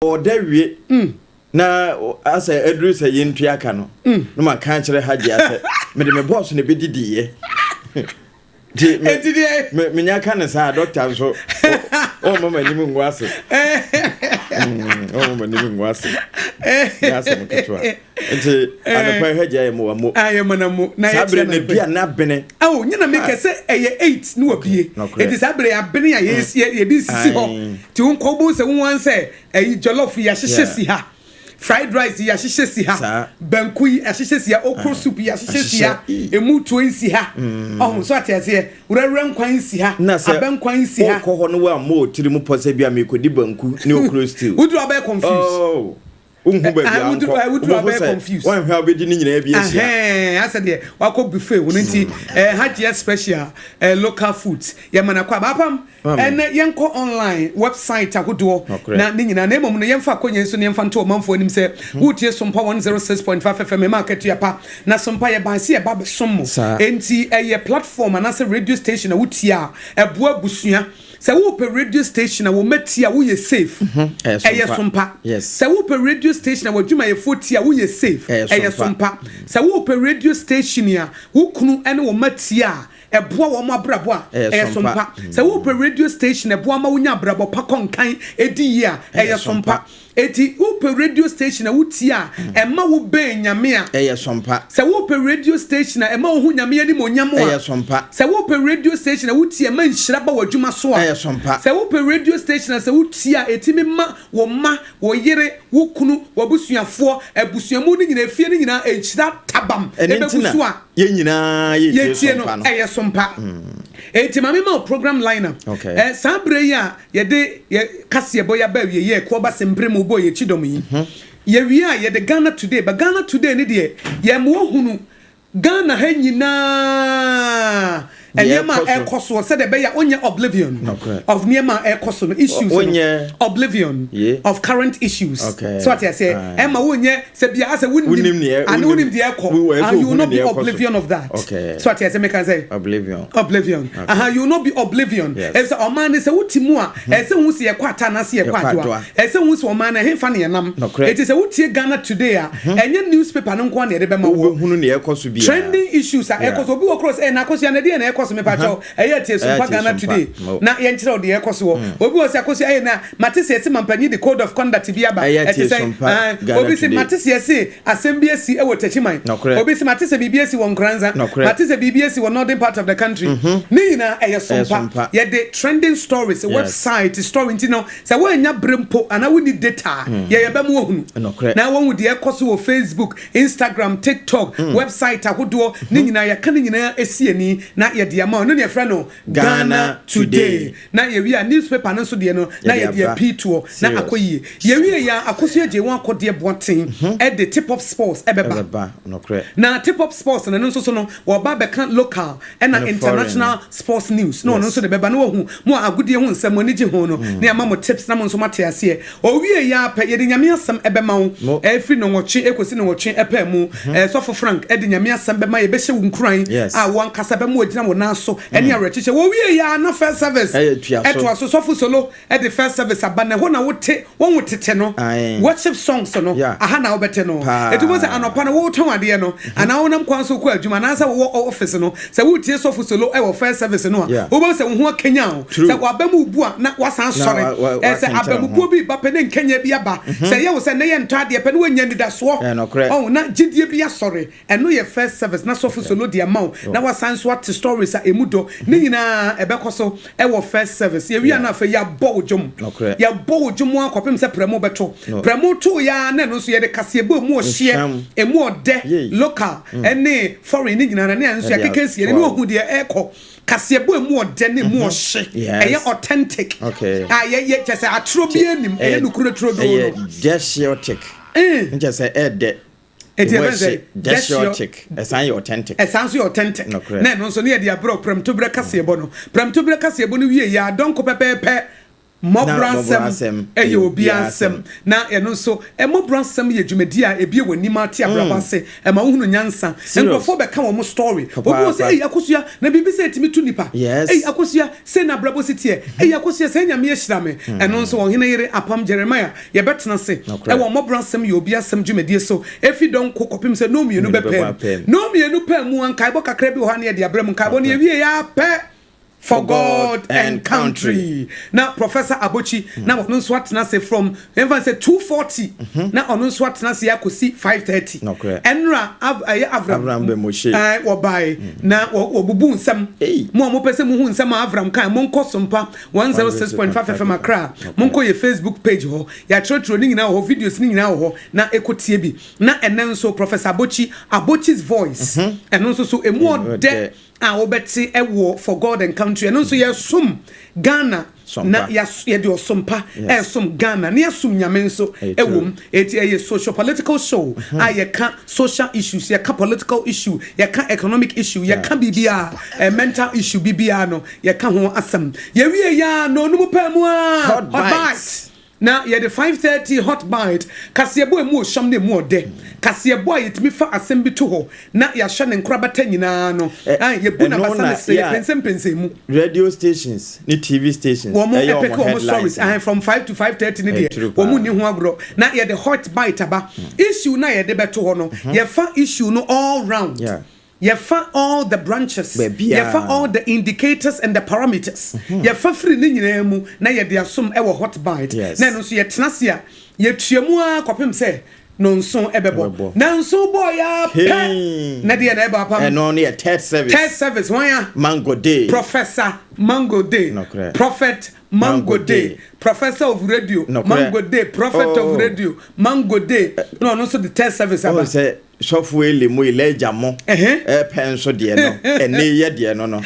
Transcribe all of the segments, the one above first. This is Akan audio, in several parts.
or there we na as a Edris a yin triacano. No, my cancer had yet. Madame Boss in a bit dear. Minyaka sa doctor so mama ni mungwase mama ni mungwase yasa mukatwa enti anapa haja mo ayemana mo na sabre na bia na bene nyina make say eye 8 no apie enti sabre abene ya ye di sisi ho ti unko bo se won say eye jollof ya hyehye si ha fried rice ya hyehye si ha banku ya hyehye si ha okro soup ya hyehye si ha emu to si ha so atiase urare nkwan si ha abankwan si ha ko ho no wa mo tiri mu pose bia me kodi banku ne okro stew would you be confused I would be confused. One how be dini nyina bia sia. I said there wa ko buffet wonti Agya special local foods ye mana kwa apam and yenko online website akodo na ni nyina na emom no yemfa konye so ne yemfa nto manfo anim se wutie Sompa 106.5 FM market yapa na Sompa ye ban se ye ba besom enti eye platform and as a radio station wutia eboa busua se wo pe radio station a wo matia wo ye safe eye Sompa se wo pe radio station a wo dwuma ye fotia wo ye safe eye Sompa se wo pe radio station ya wo kunu ene wo matia eboa wo ma brabo a eye Sompa se wo pe radio station eboa ma wo nya brabo pa konkan edi ya eye Sompa eti wo pe radio station a wutia ema wo be nyame a eye Sompa se wo pe radio station a ema wo hu nyame ani mo nyamo a eye Sompa se wo pe radio station a wutia ma nhyira ba wadwuma so a eye Sompa se wo pe radio station a se wutia etimi ma wo yere wo kunu wo busuafo abusuamu ni nyina fie ni nyina enhyira tabam ebegusu a ye nyina ye tie no eye Sompa eti mama ma program lineup sabre ya ye de kase boya ba wie ye ko ba semprem bo ye chidom yi ye wi a ye de Ghana today but Ghana today ni de ye mo hunu Ghana ha nyina Eyema Akosua said be ya onye oblivion of Niema Akosua issues oblivion of current issues so what I say Emma wonye se bia ase wunim and wunim de ekọ and you will not be oblivion of that so what I say make I say oblivion you will not be oblivion ese o man se wutimu a ese hu se ekọ ata na se ekọ adoa ese hu se o man na hefa ne nam it is a wutie Ghana today a enye newspaper no nko na de be ma wo hunu ne ekoso bia trending issues a ekoso bi wo cross na Akosua na de na ekoso me pacho tie Sompa Ghana today na ye nkyere ode ekoso wo obi wo se Akosua na matese ese mampanyi the code of conduct bi aba obi se matese ese assembly esi e wo tachiman obi se matese BBS wo Nkranza matese BBS wo northern part of the country ni na eye Sompa ye the trending stories website story ntino se wo anya brempo ana wo ni data ye ba mu ohunu na wo hu de ekoso wo Facebook Instagram TikTok website ahodo ni nyina ya kan nyina esiani na ye de ama no ne frɛ Ghana today na ye wi a newspaper no so de no na ye de P2 na akoyie ye wi ya Akosua je won akode boten e de tip of sports ebeba na tip of sports na no so no wo ba be kan local and international sports news no so de beba no hu mo agudie hu nsam oni je hu no na ama mo tips na mo so mate ase o wi ya pa ye de nyame asam ebema wo e free no nwotwe ekosi no nwotwe epa mu sofo Frank e de nyame asam bema ye be hye wo nkran a won kasa be mo ogina wo na so eni arechiche wo wi ya na first service eto aso sofo solo e de first service abana ho na wote won wotete no worship songs no aha na obete no etu mo se anopa no wo ton ade no ana wonam kwan so ko adwuma na sa wo office no se wo tie sofo solo e wo first service no wo bo se wo ho akenya o se wo abamu bu a na wasan sore e se abamu bu bi ba pe ne nkenya bi aba se ye wo se ne ye nto ade pe ne wonya ndida so na gidie bi asore eno ye first service na sofo solo dia maw na wasan so at stories a emudo ni nyina ebekoso e wo first service ye wi na fa ya bowdwom ya bowdwom akopem se premo beto premo to ya na no so ye de kase bo mu o hye emu ode local ene foreign ni nyina na enso ya kekensie ni ohu de eko kase bo emu ode ne mu o hye eye authentic ye just atro bi anim eye nukuro tro do no desiotic just ede desiotic esan authentic na no so ne dia bro prem to bre kase bo no prem to bre kase bo no wie ya don ko pepepe Mobransem eye obi ansem na eno so mobransem ye dwumadi a ebie wani ma te abraba se ma wo hunu nyansa enkofo be ka wo mo story obi wo se Akosua na bibi se etimi tu nipa Akosua se na brabo sitie Akosua se nyame yehira me eno so wo hene yere apam Jeremiah ye betena se wo mobransem ye obi asem dwumadi so efi don kokopim se no mienu be pem no mienu pem mu ankai bo kakra bi ho na ye de abrem kai bo na ye wie ya pe for God and country. Now, Professor Abochi, now on swatna say from even say 240. Now on swatna say I could see 530. Enra Avram be Moshe. Or by now or bubun some more person who some Avram kind Monko Sompa 106.5 FM Accra. Monko your Facebook page ho. Ya church running now or videos now ho na ekotiebi. Na and then so Professor Abochi's voice. And also so a more dead obeti ewo for God and country and also yesum Ghana na yedo sompa esum Ghana na yesum nyame nso ewom eti social political show ayeka social issues yeka political issue yeka economic issue yeka bibia mental issue bibia no yeka ho asem ye wie ya no no pemu hot bites. Now, you the 5:30 hot bite. Kasiebo emu sham ne mu de. Kasiebo yetimi fa assembly to ho. Na ya hwe ne nkrabata nyina no. Ye bu na basa se pensem mu. Radio stations, ni TV stations. Wo mo epic wo stories. From 5 to 5:30 ne de. Wo mu ni ho agro. Na ye the hot bite aba. Issue na ye de beto ho no. Ye fa issue no all round. Yeah. You found all the branches. You found all the indicators and the parameters. You found free mu na ye de asum e wo hot bite. Na no so ye tenasia ye tuamu a kopem se no nso ebebo. Na nso boy ya pe. Na de na eba pam. And on here third service. Third service one ya Mango Day. Professor Mango Day. Prophet Mango Day. Professor of radio. Mango Day. Prophet of radio. Mango Day. No so the third service aba. Say software le mo eleja mo penso de no ene ye de no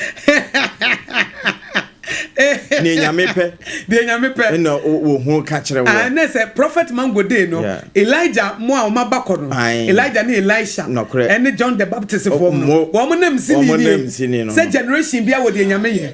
ni nyame pe no wo hu ka kire wo na say Prophet Mango Day no Elijah mo a ma bakọ no Elijah na Elisha and John the Baptist for mo wo mo nam sini no say generation bia wo de nyame ye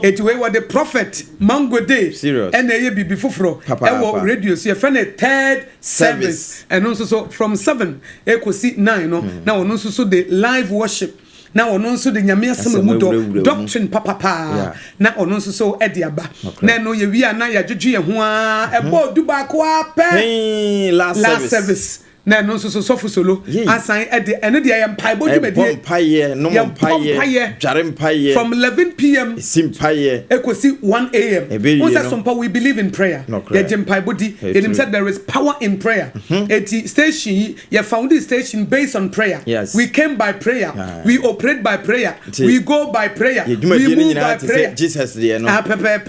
it we were the Prophet Mango Day and ye bibi foforo e wo radio so ye friend third service and also so from 7 e ko see 9 no na ono so the live worship na ono nso de nyame asem mu doctrine papa na ono nso so ediaba na no ye wi ana ya dwedwe ye ho a ebo duba ko ape last service na no so sofu solo asan ene de ya mpaibo dwumadi mpaye no mpaye dware mpaye from 11 p.m. Simpaye ekosi 1 a.m. Once Sompa we believe in prayer ye mpaibo di it said there is power in prayer eti station ye found this station based on prayer we came by prayer we operate by prayer we go by prayer we move by prayer Jesus there no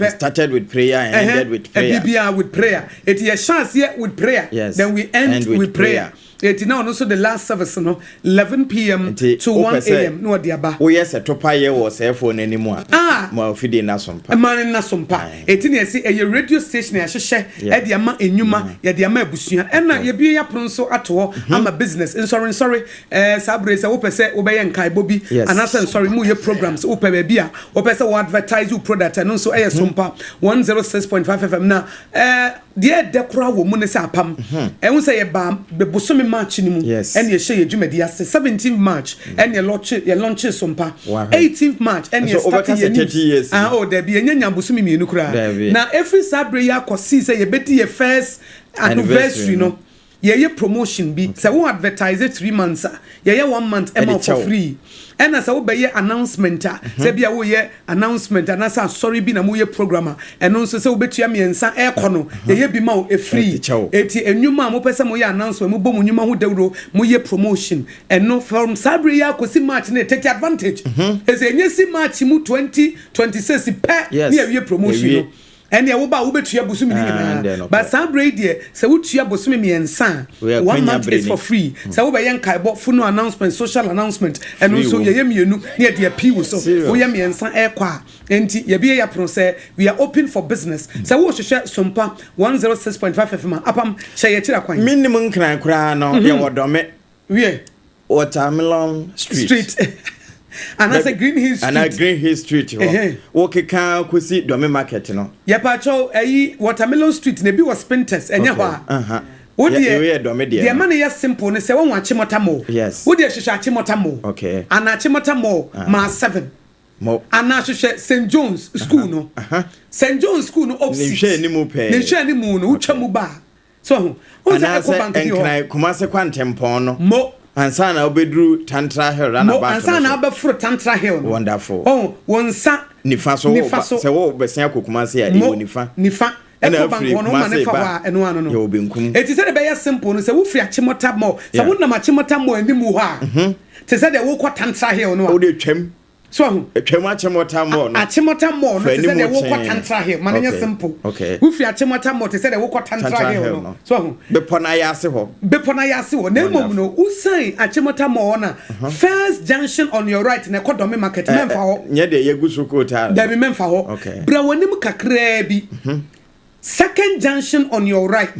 started with prayer and ended with prayer with prayer eti ye chance here with prayer then we end with prayer. It now also the last service no 11 p.m. to 1 a.m. no diaba. Oh yes, a topaye was phone anymore. Ma ofide na sompa. Man na sompa. Eti na si a radio station ya hwehwe e de ama enyuma ya de ama abusua. Ena ye bie ya pronso ato ama business. Sorry sabre se wo pese wo be ye nkai bobi anasa sorry mu ye programs wo pe ba bia wo pese wo advertise your product and so e sompa 106.5 FM na de dekora wo mu ne se apam. E hu se ye ba beboso March ni mu and ye share dwumadi ase 17th March and ye launch Sompa 18th March and ye start ye 30 years there be nyanya bosumi mienu kra na every sabre ya kosi say ye beti ye first anniversary no ye promotion bi say we advertise 3 months ye 1 month am for free and as we be announcement say bia we ye announcement and as sorry bi na mo ye programmer and also say we betua miensa e kono ye bi ma o free eti enwuma mo pese mo ye announcement mo bom nwuma ho dawro mo ye promotion and no from sabre ya kosi match na take advantage as enye si match mu 2026 pe na ye promotion no and ya wo ba wo betua bosumi ni but sabre there say wo tua bosumi miensa 1 month is for free say wo be yen kai bo funo announcement social announcement and also ye mienu na de api wo so wo ye miensa e kwa enti ye bia ya pro say we are open for business say wo hwehwe Sompa 106.5 FM apam hye ye kira kwan minimum kran kra no ye wodome we Watermelon Street And as a Green Hill Street. And a Green Hill Street. Okay, can we see Dome Market, no? Yeah, Pacho, Watermelon Street, nebi was Spinters, and yawa. Would the money is simple, and say one Chimotamo. Yes. Would you share Chimotamo? Okay. And a Chimotamo, ma 7. And now she St. John's School, no? St. John's School, no, Nishani Moon, Uchamuba. So, what's that? And can I come as a quantum porno? Mo. And son, I'll be drew Tantra Hill, and son, I'll be fruit Tantra Hill. Wonderful. Oh, one son, Nifaso, so, Bessia Kumasia, Nifa. And one you'll be it is a very simple, and so we free a chimotamo, so I wouldn't much chimotamo and the muha. To say they walk what Tantra Hill, no, chim. So, a chimotamo, a chimotamo, to say they walk what Tantra Hill, man, simple. Okay, we free a chimotamo to say they walk what Tantra Hill. So, Beponayasi, no, who say a chimotamo, first junction on your right in a Kodomi market, Memphis, near the Yagusukota, there be Memphis, okay, Brawanimuka Krebi. Second junction on your right.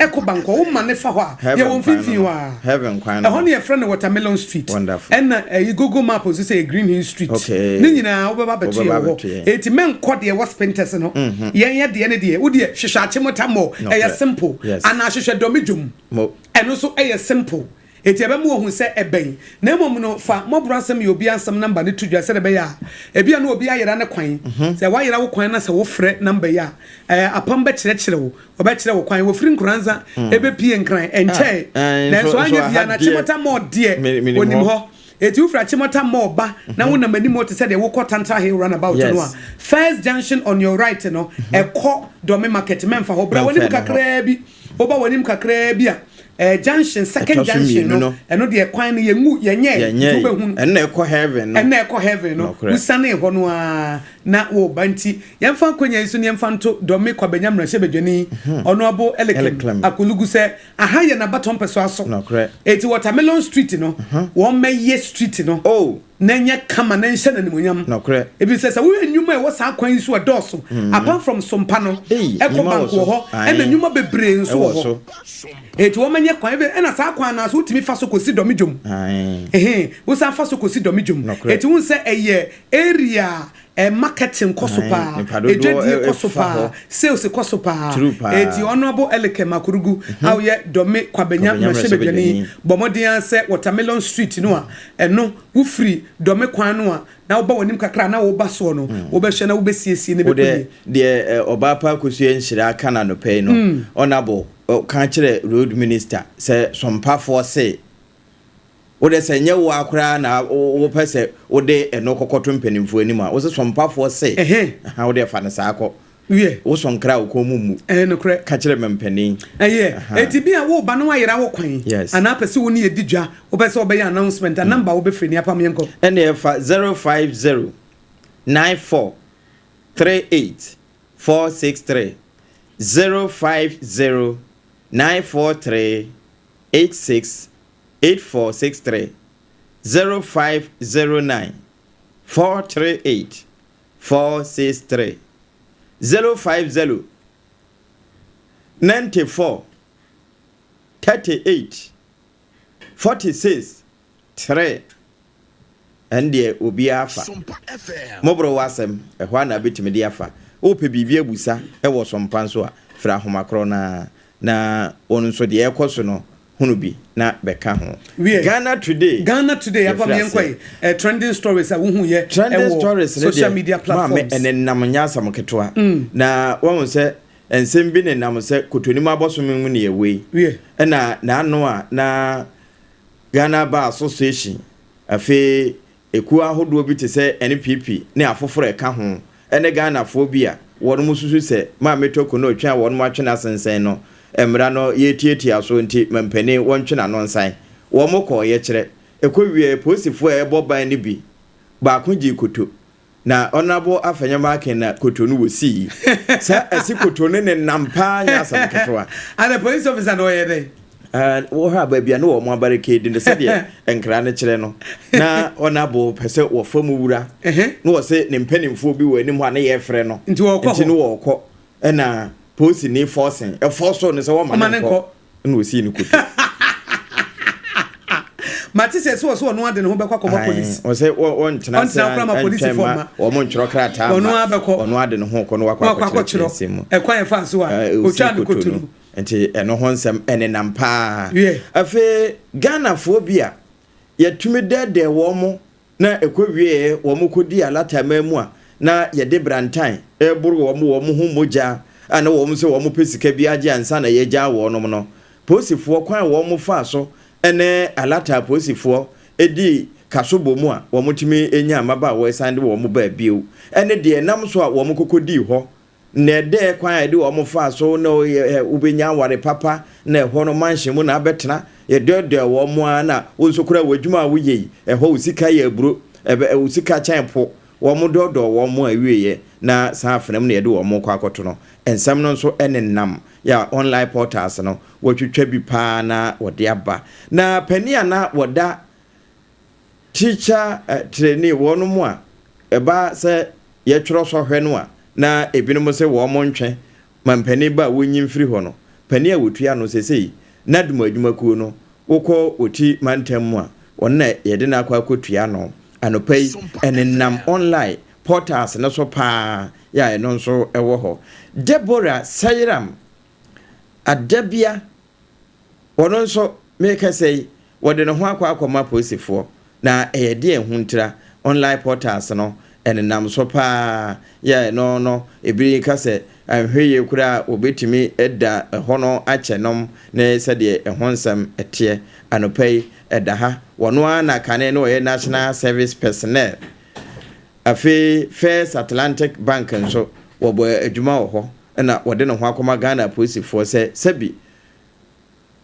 Echo Banko, Manefa, you won't feel you are. Heaven, only a friend of Watermelon Street. Wonderful. And you Google map was say Green Hill Street. Okay. Nina, over 80 men caught the was Penters. Yeah, the end of the day. Would you Shishachimotamo? A simple. Yes. And I should domijum. And also a simple. Eti abemu hu se eben na mom no fa mobrasam ye obi ansam number ne tudwa se de be ya ebia na obi ayera ne kwan se wa yera wo kwan na se wo frɛ number ya apam be kyerɛ wo oba kyerɛ wo kwan wo firi nkranza ebe pie nkran enche na so anya bia na chimota mo de onim ho eti wo fra chimota mo ba na wo na mani mo te se de wo kɔ Tantra Hill runabout no a first junction on your right no ekɔ Dome Market memfa ho bra wonim kakra bi oba wonim kakra bi a junction second junction no eno de kwan no yengu yenye to be hu eno ekɔ heaven no eno ekɔ heaven no usane ho no a na wo banti yemfa kwanya isu ne yemfa nto Dome kwa benyamra hye bedwani ono abo eleklem akulugu se aha ye na baton peso aso eti Watermelon Street no wo meye street no oh nanya kama na nhye na nimonyam ebi se wo enwuma e wo sa kwan isu adoso apart from Sompa no ekɔ banko ho ena enwuma bebre nso ho eti wo manya kwan e na sa kwan na so utimi fa so kosi Dome dwom wo sa fa so kosi Dome dwom eti wo se eye area marketing kosopa ejedi kosopa sales kosopa eti honorable eleke makurugu how ye Dome kwabenya mashebedwani bomodian se Watermelon Street no a eno wo free Dome kwan no a na wo ba wanim kakra na wo ba so no wo be hwe na wo be siesie ne be de Obapa Akosua nhira aka na no pay no honorable kan kire road minister se Sompa say Ode se nye wo akra na wo pese ode eno kokoto mpanimfo anim a wo se Sompa say ha ode fa ne sa akọ wo sonkra wo komumu no kre ka kire mempani eti bia wo ba no ayira wo kwan ana pese wo ne edidwa wo pese obe ya announcement number wo be free ni apam yenko ene fa 050 94 38 463 050 943 86 8463 0509 438 463 050 94 38 46 3 and the Obiafa Mobro wasem a Juana Bitimediafa Ope Bibia Busa e was some pansoa fra Homakrona na onu so de ekoso Hunubi na beka ho Ghana today apam yenkwai trending stories a wo hu ye trending stories social media platforms ma enen nam nyasa moketoa na won se ensem bi ne nam se kotonima abosom mu ne yewe na ano a na Ghana Bar Association afi eku ahodo bi te se NPP ne afoforo eka ho ene Ghana phobia won mususu se ma metoko no twa won mu atwena sensen no emra no yetieti aso nti mempene wontwena no nsan wo mokọ ye kire ekowie posifo e boban ni bi ba konji koto na onabo afanyama aken na koto no wosi sa asikoto ne nampa nya asam ketwa and the police officer no ye dey wo ha ba bia no wo mo barricade ne se de enkra ne kire no na onabo pese wo famu wura no wo se ne mpanimfo bi wo anim ha ne ye frɛ no nti no wo kɔ na posi ni forcing e force no se wo man ko no si ni kutu Mati says so no ade ne ho bekwa komo police o say won tena sa police forma o mo ntro krata ono abekọ ono ade ne ho ko no wakwa chiro ekwan fa so a o twa ne kotunu enti eno ho nsem ene nampa afi Ghana fo bia yetumi dede wo mo na ekwowie wo mo kodi alata mamu a na yede brantan eburu wo mo ho moja ana wo mo se wo mo pesika bi age ansa na ye gya wo no posifo kwan wo mo fa so ene alata posifo edi kasobo mu a wo mo timi enya amaba wo sande wo mo ba biu ene de nam so a wo mo kokodi ho na de kwan edi wo mo fa so na ubenya ware papa na ho no manhye mu na abetena ye de wo mo ana wo nsokura wadwuma wo yei ho usika ye aburo usika chanpo wo mo dodo wo mo awieye na saafenam na ye de wo mo kwakoto no ensam no so enenam ya online portals no wotwetwa bi pa na wode aba na pania na woda teacher trainee wono mu a eba se ye tworo so hwe no a na ebinom se wo mo ntwe mampani ba wonyim firi ho no pania wotua no sesei na dum adwumakuo no wokọ oti mantem mu a wonna ye de na akwa kotua no anopai enenam online portals na so pa ya eno nso ewo ho Deborah Sayram Adabia wono nso make say wode ne ho akwa posifo na eyede ehuntra online portals no enenam so pa ya no ebiri ka se ahweye kura obetimi eda hono achenom na sede ehonsam etie anopai eda ha wono na kane no ye national service personnel afi First Atlantic Bank nso wobo adwuma wo ho na wode ne ho akoma Ghana posifo se sebi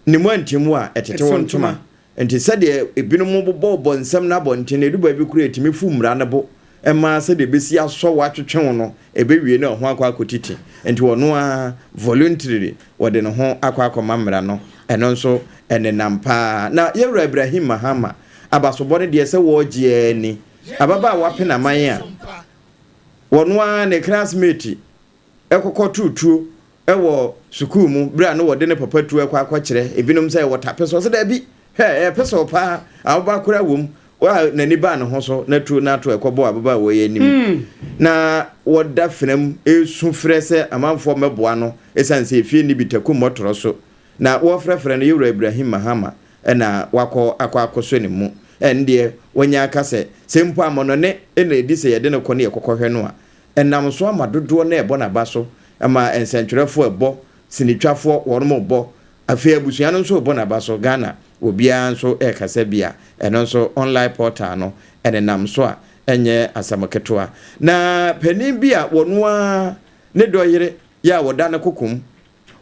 ni mwantimu a etete wontoma enti sede ebinum bobo nsam na bontene duba bi kura etimi fumra na bo ema sede besi aso watwetwe no ebewie na ho akwa akotiti enti wono a voluntarily wode ne ho akwa akoma mra no eno nso enenampa na Yewra Ibrahim Mahama abasobone de se wo gye ni ababa wapena man a wono a ne classmate ekokọ tutuo ewo sukuu mu bra no wode ne papa tu akwa kire ebinom say wota peso so da bi peso pa ababa kura wom wa nani ba ne ho so na tu na to ekobo ababa wo ye nim na woda fenam esu frese amanfo meboa no esanse efie ni bitaku motoro so na wo frefre no Yewra Ibrahim Mahama na wakọ akosua ne mu ende wonya akase sempo amono ne ena edise yede ne kọ ne ekokohwe no a enam so amadodo na ebo na baso ama ensentwerefo ebo sinitwafo wono bo afi abusua no so ebo na baso Ghana obia nso ekasa bia eno nso online portal no enam so a enye asamaketoa na panin bia wono a ne doyere ya woda na kokum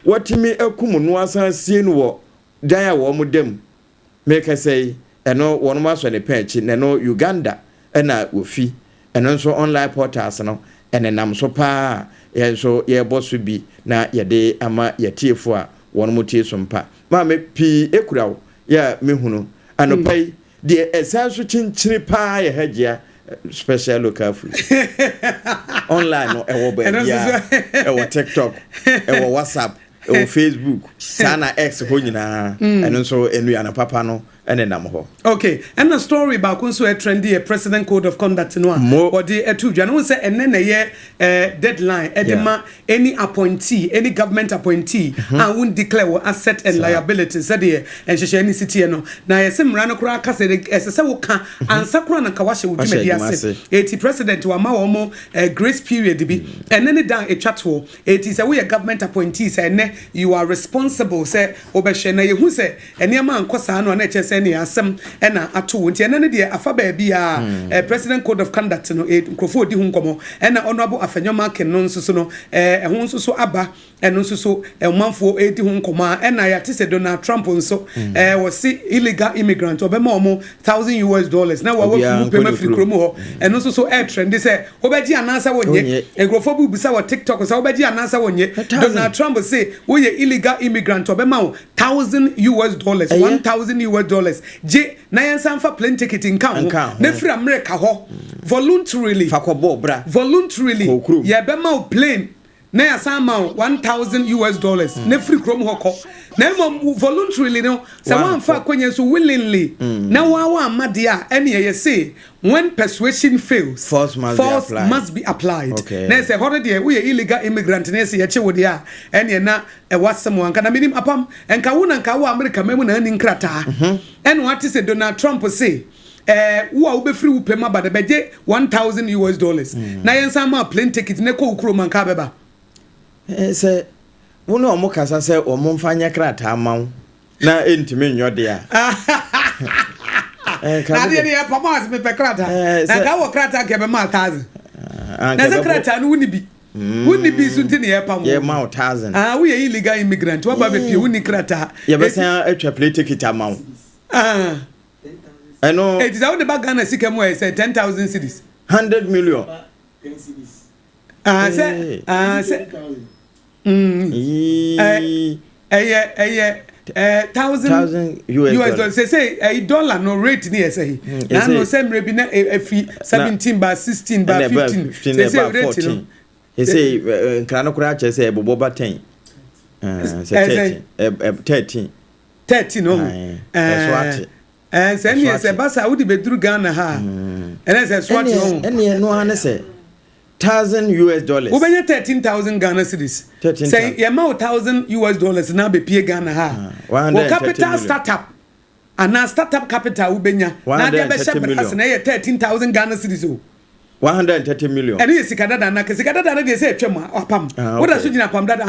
watimi akum no asansie no wo dan a wo modam make say eno wono maso ne penchi no Uganda ena ofi eno nso online portals no enenam so pa ye so ye boso bi na yede ama yetiefo a wono mutie so mpa ma me pi ekurawo ya mehunu anopai de esanso chinchiri pa ye hagea special local food online no ewo ba ya ewo TikTok ewo WhatsApp ewo Facebook sana X ho nyina eno nso enu ya na papa no enenam ho. Okay, and the story ba kun so trendy a president code of conduct no or the etu dwa no say enne na ye deadline edema any appointee any government appointee and won declare asset and liabilities said there and she any city no na ye se mra no kura aka se esese wo ka ansa kura na ka wa she wo dwumadi ase eti president wa ma wo mo grace period bi enne ne dan etwato eti say we government appointee say enne you are responsible say obehwe na ye hu say ene ma ankosa no na che ni asem ena ato nti ena ne de afa ba bia president code of conduct no nkrofo di hu nkomo ena honorable afanyoma ken no nso no ho nso so aba eno nso so manfo edi hu nkomo ena ya te se Donald Trump nso was illegal immigrant obema omo $1,000 na wa fu pema firi kromo ho eno nso so trend say obeji anansa wonye nkrofo bu bisa wa TikTok say obeji anansa wonye Donald Trump say we illegal immigrant obema $1,000 $1,000 je na yansanfa plane ticket in kan na free America ho voluntarily fakobo bra voluntarily ye be ma plane na ya sama $1,000 na free chrome hoko na mo voluntarily no say one fa kwenye so willingly na wa amade a ene ye say when persuasion fails force must be applied na say hore de we illegal immigrant na say ye che wo de a ene na e wasem wanka na minim apam enka wo na nka wo America memu na ani nkrata ene what say Donald Trump say wo be free wo pema ba de beje $1,000 na yen sama plane ticket ne ko ukuro man ka beba say wonu omo kasa say omo mfanya krata amaw na entime nnyode a na de ya pama me pe krata na ka wo krata ke be ma 1,000 na se krata no woni bi sunti ne ya pamo ye ma 1,000 we illegal immigrant wa ba be pie woni krata ye be say atwa plane ticket amaw I know it is how the bag Ghana sikemo is 10,000 cedis 100 million 10 cedis say $1,000 US say a dollar no rate near say na no same rebi na fi 17 by 16 by 15 say rate no he say nkrano kura che say bobo ba 10 say 13 no say me say basa wo di beduru Ghana ha and say swat no ene no ha ne say $1,000 ubenya 13,000 Ghana cedis say ye ma $1,000 na be pie Ghana ha o capital startup ana startup capital ubenya na de be shebra na ye 13,000 Ghana cedis o 130 million ene ye sikadada na de say atwam apam wo da so gina apam dada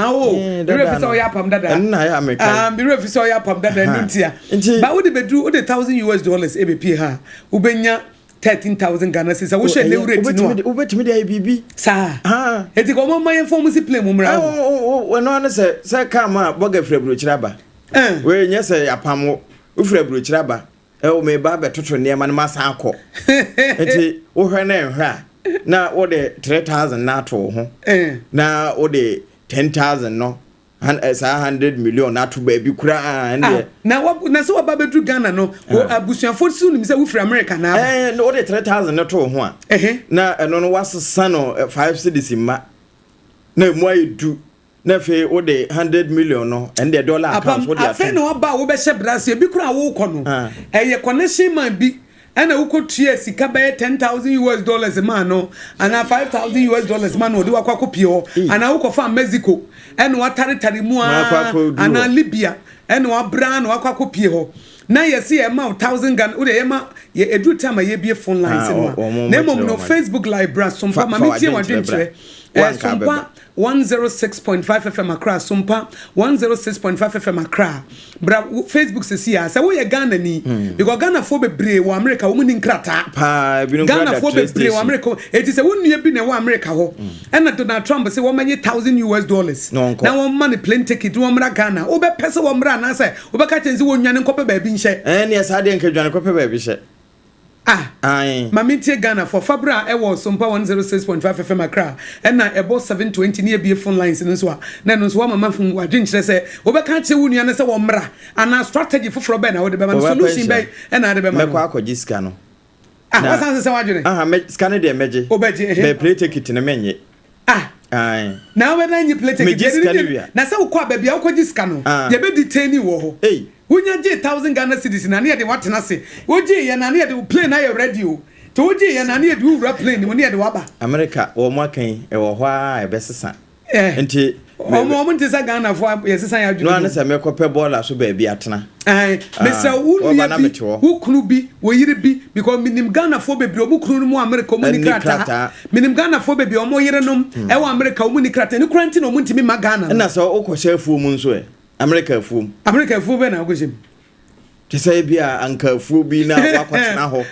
be refi so ya apam dada na ya ameka be refi so ya apam dada ntia ba wo de bedru wo de $1,000 e be pie ha ubenya 13,000 Ghana cedis wo she lew rate no ubetimi de bibi sa eti ko mo man form si play mo mra wo no na say kama boga frabro chiraba we nya say apam wo frabro chiraba o me ba betoto ne ma na masa akọ eti wo hwe na nhwa na wo de 3,000 na to ho na wo de 10,000 no 100 million na to baby kura na so ba bedru Ghana no abusuafo su nim say wo free America na no wo de 3,000 na to ho a na eno no wasesa no 5 cedis ma na mu ayedu na fe wo de 100 million no and the dollar account wo de afa no ba wo be she brase bi kura wo kɔ no eye connection man bi ana wo kotua sika ba $10,000 man no ana $5,000 man no de wakwa kopie ho ana wo kofa Mexico ana watare mu ana Libya ana wabra na wakwa kopie ho na yesi e ma 1,000 Ghana wo de e ma ye edu time ye bie phone lines no na mom no Facebook live bra Sompa ma metie wadwenkyere Sompa 106.5 FM Accra Sompa 106.5 FM Accra bra Facebook se sia say we Ghana ni because Ghana for bebre wo America wo ni nkrata pa bi no Ghana for bebre wo America it is say wo nua bi na wo America ho and Donald Trump say wo manye $1,000 na wo man plane ticket wo mra Ghana wo be pese wo mra na say wo be ka chenzi wo nwane nkope ba bi nhye ne esa de nkadwane kope ba bi hye Mamitie Ghana for Fabra e was Sompa 106.5 FM Accra and na ebo 720 near be phone lines no so na no so wa mama fun wadwenkyere say wo be ka che wo nua ne say wo mra ana strategy for be na wo de be man solution be e na de be man me kwa akɔgye sika no wasan se wadwene me sika ne de meje be play ticket na menye na we na nyi play ticket na say wo kwa ba bia wo kɔgye sika no ye be detain wo ho Wunya je 1,000 Ghana cedis na ne de watena se. Woje ye na ne de plane na ye radio. To woje ye na ne de wura plane mo ne de waba. America wo mo kan e wo ho a e besesa. Enti mo ntisa Ghana fo ye sesa ya adwuma. No an se me kope ball so ba bi atena. Me se wo nua bi wo kunu bi wo yire bi because minim Ghana fo bebre omo kunu mo America mo ni krata. Minim Ghana fo bebre omo yire nom e wo America omo ni krata. Ni kranti no mo ntimi ma Ghana. Na so okɔhye afuo mu nso e America afuo be na agojem te say bia anka afuo bi na wakɔtena ho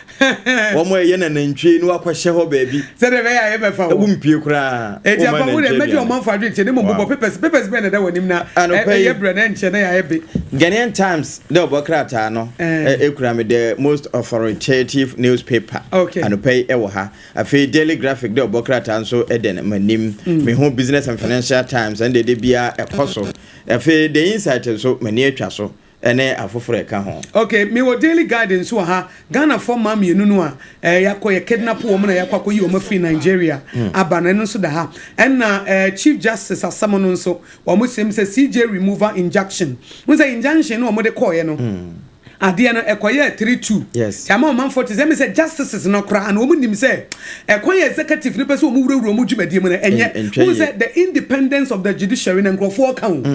wo mo ye na nantwie no akɔhye ho baabi se de be ya ye be fa wo mpie kura e ja pa wo de meje o man fa dwe ne mo bobo papers be na da wanim na ye bre na nche na ya ye be Ghanaian Times the obokrata no ekura me the most authoritative newspaper and pay e wo ha afi Daily Graphic the obokrata nso eden manim me ho Business and Financial Times and de bia ekoso afi the insight so mani atwa so ene afoforo ka ho okay me wo daily guidance wo ha Ghana for mam yenu no a yakoye kidnap wo na yakwakoyi wo free Nigeria abana no so da ha na Chief Justice asamo no so wo mo sem se CJ removal injunction mo say injunction no wo de koye no ade no ekoye 32 yes chama man 40 say me say justices no kra and wo nim say ekoye executive ni person wo wurawura mo dwumadie mo na enye who say the independence of the judiciary na nkrofo account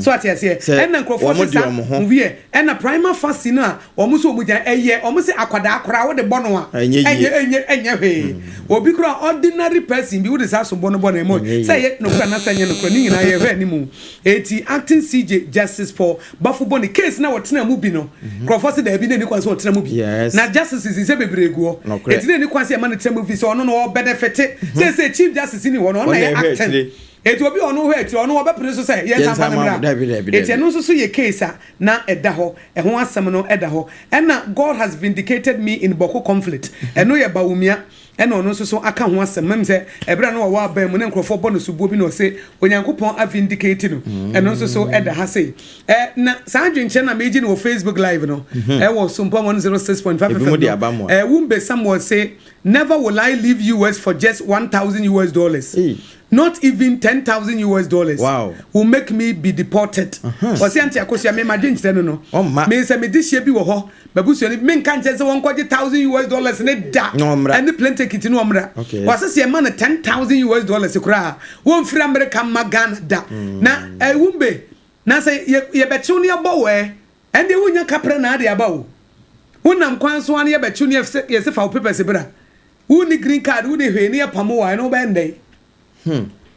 so ati ase and na nkrofo sa wie and na prima facie na wo mo so mo jan eye wo mo say akwada akora wo de bono a enye hwe obi kra ordinary person bi wo de sa so bono mo say ye no kra na sanye no kra ni nyina ye hwe ni mu eti acting CJ justice for bafu boni case na wo tena mu bi no Crawford da bi na ni kwanse otena mu bi na justice is say bebregu eti na ni kwanse e ma na tena mu bi so ono no benefit say chief justice ni wo no na acting eti obi ono ho eti ono be pere so say yes amana eti eno so ye case na eda ho e ho asem no eda ho and na God has vindicated me in Boko conflict eno ye bawumia eno no so aka ho asem mem say ebra no wa ba mu ne nkrofo bo no so bo bi no say onyankopon a vindicate no eno so eda ha say na sanjwenche na meji no Facebook live no wo Sompa 106.5 wumbe someone say never will I leave US for just $1,000 not even $10,000 wow will make me be deported was anti Akosua me ma dwinche no me say me dishie bi wo ho babusu ni me nka nche say won kwaje $1,000 ne da and the plane ticket no omra was say e ma na $10,000 kura won free America magana da na wumbe na say ye betu ne abo we and they wonya kapre na ade aba wo wonam kwan so an ye betu ne ye se fa papers bra woni green card woni hwe ne pamo wa no bende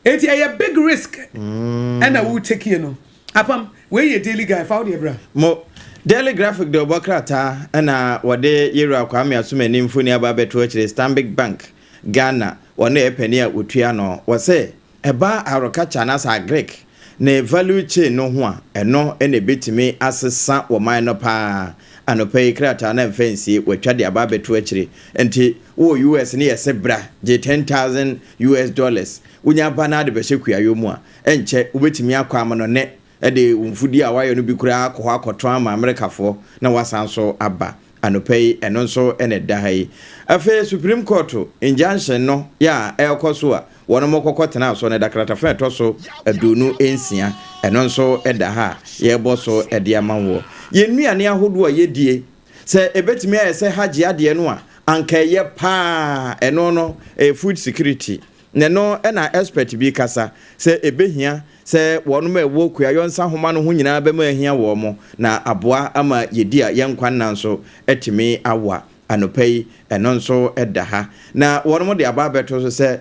it's a big risk and I will take you know apam where your daily guy found your bra mo daily graphic do bokrata na wode yero akwame asoma ni mfoni aba beto chire Stanbic Bank Ghana wona epani a otua no wo se eba arokacha na sa Greek na value chain no ho a eno ene betimi asesa wo man no pa anopai krata na mfensi watwa de aba beto chire enti wo US ni yese bra je $10,000 unya bana de behekua yomu a enche ubetimi akwa amano ne de umfudi a wayo no bi kura akọ akọtọ ama America fo na wasanso aba anopai eno nso ene da hai afa Supreme Court injunction no ya ekoso a wono mokokotena so ne dakrata fa etoso adunu ensia eno nso eda ha ye boso ede amanwo ye nuane ahodo a yedie se ebetimi ayese haji ade no a anka ye pa eno no food security neno na expert bi kasa se ebehia se wonu ma ewo kua yonsa homa no ho nyina be ma ahia wo mo na aboa ama yedi a yenkwan nan so etimi awa anopai eno nso eda ha na wonu mo de aba beto so se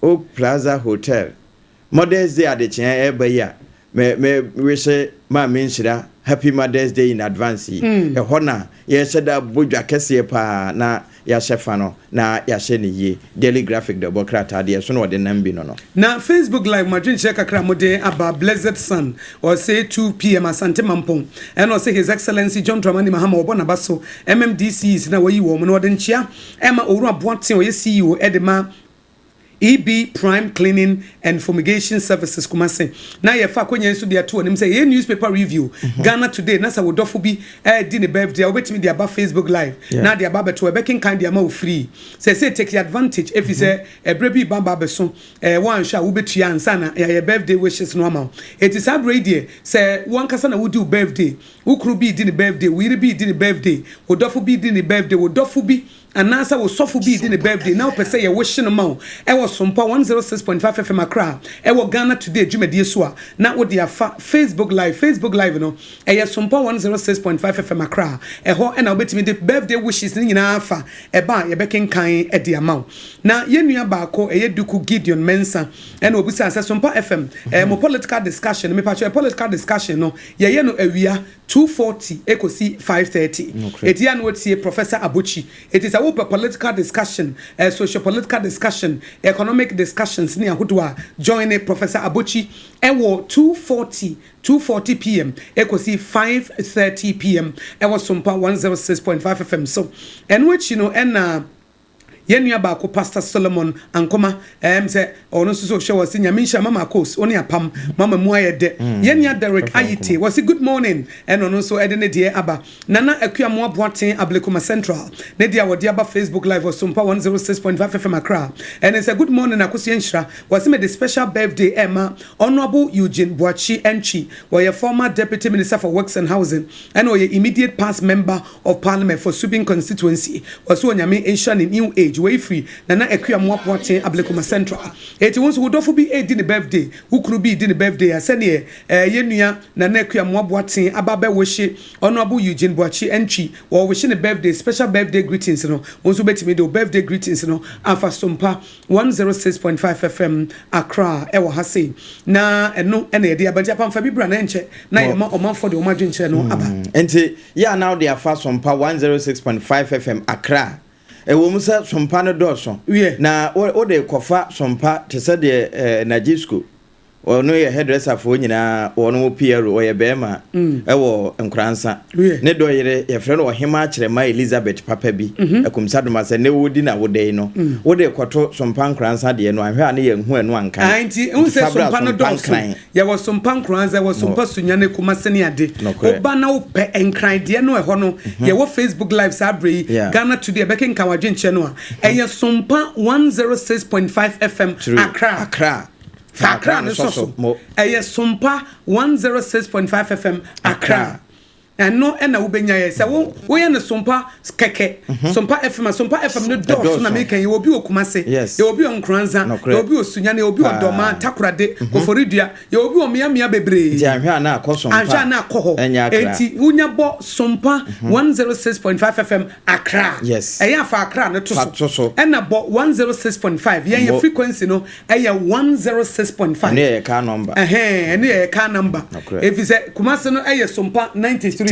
Oak Plaza Hotel Mother's Day adechen ebeya me wish ma menshira Happy Mother's Day in advance hona ye sheda bodwa kese pa na ya shefa no na ya she ne ye daily graphic the bokrata de so no de nambi no na Facebook live madwin check akra mode aba blessed sun or say 2 p.m. asante mampong and or say his excellency John Dramani Mahama obona baso MMDCs na wayi wo mo no de nchia ema oru aboaten o ye CEO edema EB Prime Cleaning and Fumigation Services kumase na ye fa kwenye nso dia to onim say ye newspaper review Ghana Today na sa wodofo bi di ne birthday obetimi dia ba Facebook live na dia ba beto e bekin kan dia ma free say take advantage if you say ebre bi ba beso wan sha wo betua ansa na ye birthday wishes no ama it is ab radio say wan kasa na wo do birthday wo kru bi di ne birthday wo ire bi di ne birthday wodofo bi di ne birthday wodofo bi anasa wo sofo bi di ne birthday now per say ye wishing no ma e wo Sompa 106.5 FM Accra e wo Ghana Today dwumadie so a na wo dia fa Facebook live no e ye Sompa 106.5 FM Accra e ho e na obetimi de birthday wishes ni nyina afa e ba ye bekenkan e de ama na ye nua baako e ye Duku Gideon Mensa e na obusa ase Sompa FM mo political discussion me pacho political discussion no ye no awia 2:40 ekosi 5:30 etia no tie Professor Aboagye it is a political discussion social political discussion economic discussions ni ahodo a join Professor Aboagye ewo 2:40 p.m. ekosi 5:30 p.m. ewo Sompa 106.5 FM so and which you know and Yenua ba ko Pastor Solomon Ankoma say ono so hwe was nyame mama Akos oni apam mama mu ayede Yenua Derek Ayite was good morning and ono so ede ne de aba Nana Akua mo aboaten Ablekuma Central ne dia wodi aba Facebook live was Sompa 106.5 FM Accra and it's a good morning Akosua Nshra was me the special birthday Emma Honorable Eugene Boachi Enchi were your former Deputy Minister for Works and Housing and were your immediate past member of Parliament for Subin constituency was so nyame Asian in new age way free Nana Akua mo aboaten Ablekuma Central it wons would offer be a dinner birthday who could be dinner birthday asene Yenua Nana Akua mo aboaten ababe woshi Honorable Eugene Boachi Enchi or wishing a birthday special birthday greetings no wons bet me the birthday greetings no afa Sompa 106.5 FM Accra ewo ha sei na eno ene de abadi apam fa bibra na enche na yema omanfo de omadwenche no aba enti ya now they are fast Sompa 106.5 FM Accra ewo musa Sompa no doso na o de kofa Sompa te se de Najisco ono ye hairdresser fo nyina ono PRO o ye bema ewo nkransa ne do yere ye frɛ no ohema kyerema Elizabeth papa bi ekumsadoma se ne wodi na wodai no wode kwoto Sompa nkransa de no ahwe ane ye hu enu anka anti unse Sompa no doso ye wo Sompa nkransa wo Sompa sunyane kuma sene ade oba na wo pe enkran de no ehɔ no ye wo Facebook live sabre Ghana today beken kawadwenche no a eye Sompa 106.5 FM Accra Accra no so Sompa 106.5 FM Accra and no ena wobenya ye se wo ye ne Sompa keke Sompa FM no do na make you obi okumase you obi onkranza you obi osunya you obi odoma takorade koforidua you obi omiamia bebre ti ahwe na akosompa ahwe na akoho enti unya bo Sompa 106.5 FM Accra eya fa Accra no to so ena bo 106.5 ye frequency no eya 106.5 ne ye ka number ne ye ka number if you say kumase no eya Sompa 93.1